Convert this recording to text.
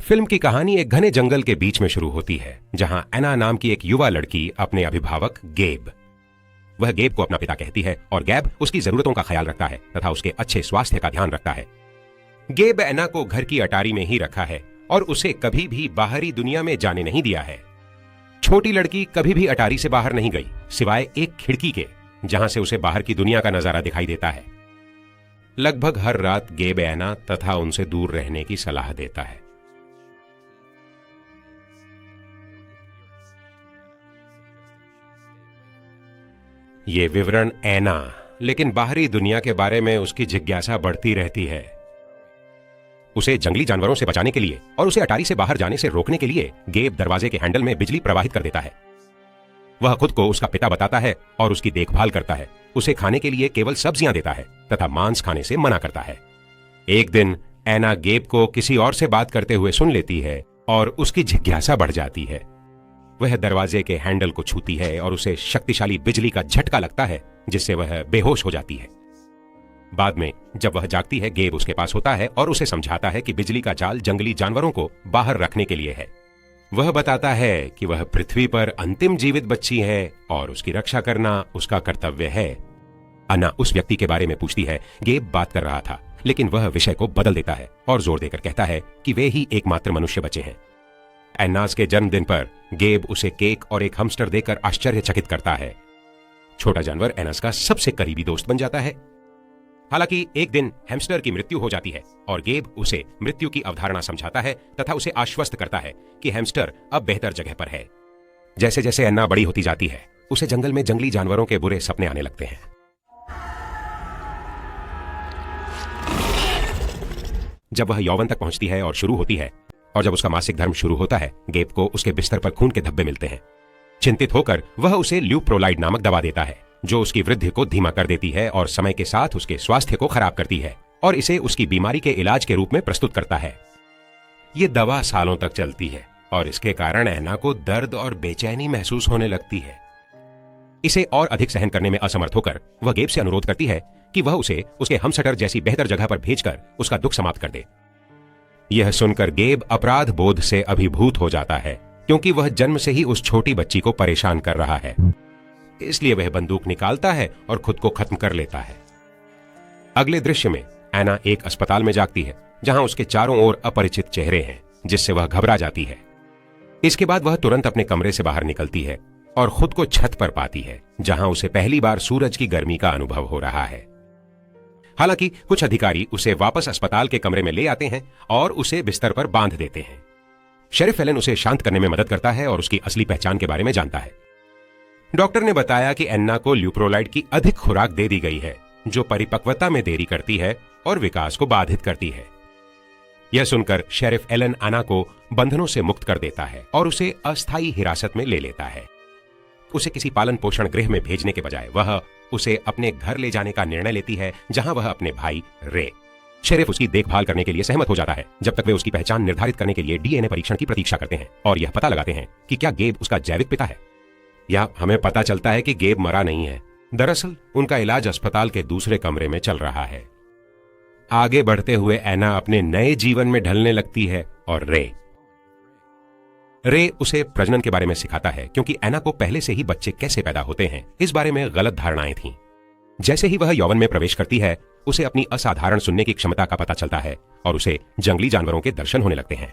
Film की कहानी एक घने जंगल के बीच में शुरू होती है, जहां एना नाम की एक युवा लड़की अपने अभिभावक गेब, वह गेब को अपना पिता कहती है और गैब उसकी जरूरतों का ख्याल रखता है तथा उसके अच्छे स्वास्थ्य का ध्यान रखता है। गेब एना को घर की अटारी में ही रखा है और उसे कभी भी बाहरी दुनिया में जाने नहीं दिया है। छोटी लड़की कभी भी अटारी से बाहर नहीं गई, सिवाय एक खिड़की के, जहां से उसे बाहर की दुनिया का नजारा दिखाई देता है। लगभग हर रात गेब एना तथा उनसे दूर रहने की सलाह देता है। ये विवरण एना, लेकिन बाहरी दुनिया के बारे में उसकी जिज्ञासा बढ़ती रहती है। उसे जंगली जानवरों से बचाने के लिए और उसे अटारी से बाहर जाने से रोकने के लिए गेब दरवाजे के हैंडल में बिजली प्रवाहित कर देता है। वह खुद को उसका पिता बताता है और उसकी देखभाल करता है। उसे खाने के लिए केवल सब्जियां देता है तथा मांस खाने से मना करता है। एक दिन एना गेब को किसी और से बात करते हुए सुन लेती है और उसकी जिज्ञासा बढ़ जाती है। वह दरवाजे के हैंडल को छूती है और उसे शक्तिशाली बिजली का झटका लगता है, जिससे वह बेहोश हो जाती है। बाद में जब वह जागती है, गेब उसके पास होता है और उसे समझाता है कि बिजली का जाल जंगली जानवरों को बाहर रखने के लिए है। वह बताता है कि वह पृथ्वी पर अंतिम जीवित बच्ची है और उसकी रक्षा करना उसका कर्तव्य है। अन्ना उस व्यक्ति के बारे में पूछती है। गेब बात कर रहा था, लेकिन वह विषय को बदल देता है और जोर देकर कहता है कि वे ही एकमात्र मनुष्य बचे हैं। एन्नास के जन्मदिन पर गेब उसे केक और एक हमस्टर देकर आश्चर्यचकित करता है। छोटा जानवर एनास का सबसे करीबी दोस्त बन जाता है। हालांकि एक दिन हैमस्टर की मृत्यु हो जाती है और गेब उसे मृत्यु की अवधारणा समझाता है तथा उसे आश्वस्त करता है कि हैमस्टर अब बेहतर जगह पर है। जैसे जैसे एन्ना बड़ी होती जाती है, उसे जंगल में जंगली जानवरों के बुरे सपने आने लगते हैं। जब वह यौवन तक पहुंचती है और शुरू होती है, और जब उसका मासिक धर्म शुरू होता है, गेब को उसके बिस्तर पर खून के धब्बे मिलते हैं। चिंतित होकर वह उसे ल्यूप्रोलाइड नामक दवा देता है, जो उसकी वृद्धि को धीमा कर देती है और समय के साथ उसके स्वास्थ्य को खराब करती है और इसे उसकी बीमारी के इलाज के रूप में प्रस्तुत करता है। ये दवा सालों तक चलती है और इसके कारण एना को दर्द और बेचैनी महसूस होने लगती है। इसे और अधिक सहन करने में असमर्थ होकर वह गेब से अनुरोध करती है कि वह उसे उसके हमसटर जैसी बेहतर जगह पर भेजकर उसका दुख समाप्त कर दे। यह सुनकर गेब अपराध बोध से अभिभूत हो जाता है, क्योंकि वह जन्म से ही उस छोटी बच्ची को परेशान कर रहा है। इसलिए वह बंदूक निकालता है और खुद को खत्म कर लेता है। अगले दृश्य में एना एक अस्पताल में जागती है, जहां उसके चारों ओर अपरिचित चेहरे हैं, जिससे वह घबरा जाती है। इसके बाद वह तुरंत अपने कमरे से बाहर निकलती है और खुद को छत पर पाती है, जहां उसे पहली बार सूरज की गर्मी का अनुभव हो रहा है। हालांकि कुछ अधिकारी उसे वापस अस्पताल के कमरे में ले आते हैं और उसे बिस्तर पर बांध देते हैं। शेरिफ एलन उसे शांत करने में मदद करता है और उसकी असली पहचान के बारे में जानता है। डॉक्टर ने बताया कि एन्ना को ल्यूप्रोलाइड की अधिक खुराक दे दी गई है, जो परिपक्वता में देरी करती है और विकास को बाधित करती है। यह सुनकर शेरिफ एलन एना को बंधनों से मुक्त कर देता है और उसे अस्थायी हिरासत में ले लेता है। उसे किसी पालन पोषण गृह में भेजने के बजाय वह उसे अपने घर ले जाने का निर्णय लेती है, जहां वह अपने भाई रे, शेरिफ, उसकी देखभाल करने के लिए सहमत हो जाता है, जब तक वे उसकी पहचान निर्धारित करने के लिए डीएनए परीक्षण की प्रतीक्षा करते हैं और यह पता लगाते हैं कि क्या गेब उसका जैविक पिता है। या हमें पता चलता है कि गेब मरा नहीं है। दरअसल उनका इलाज अस्पताल के दूसरे कमरे में चल रहा है। आगे बढ़ते हुए एना अपने नए जीवन में ढलने लगती है और रे उसे प्रजनन के बारे में सिखाता है, क्योंकि एना को पहले से ही बच्चे कैसे पैदा होते हैं इस बारे में गलत धारणाएं थीं। जैसे ही वह यौवन में प्रवेश करती है, उसे अपनी असाधारण सुनने की क्षमता का पता चलता है और उसे जंगली जानवरों के दर्शन होने लगते हैं।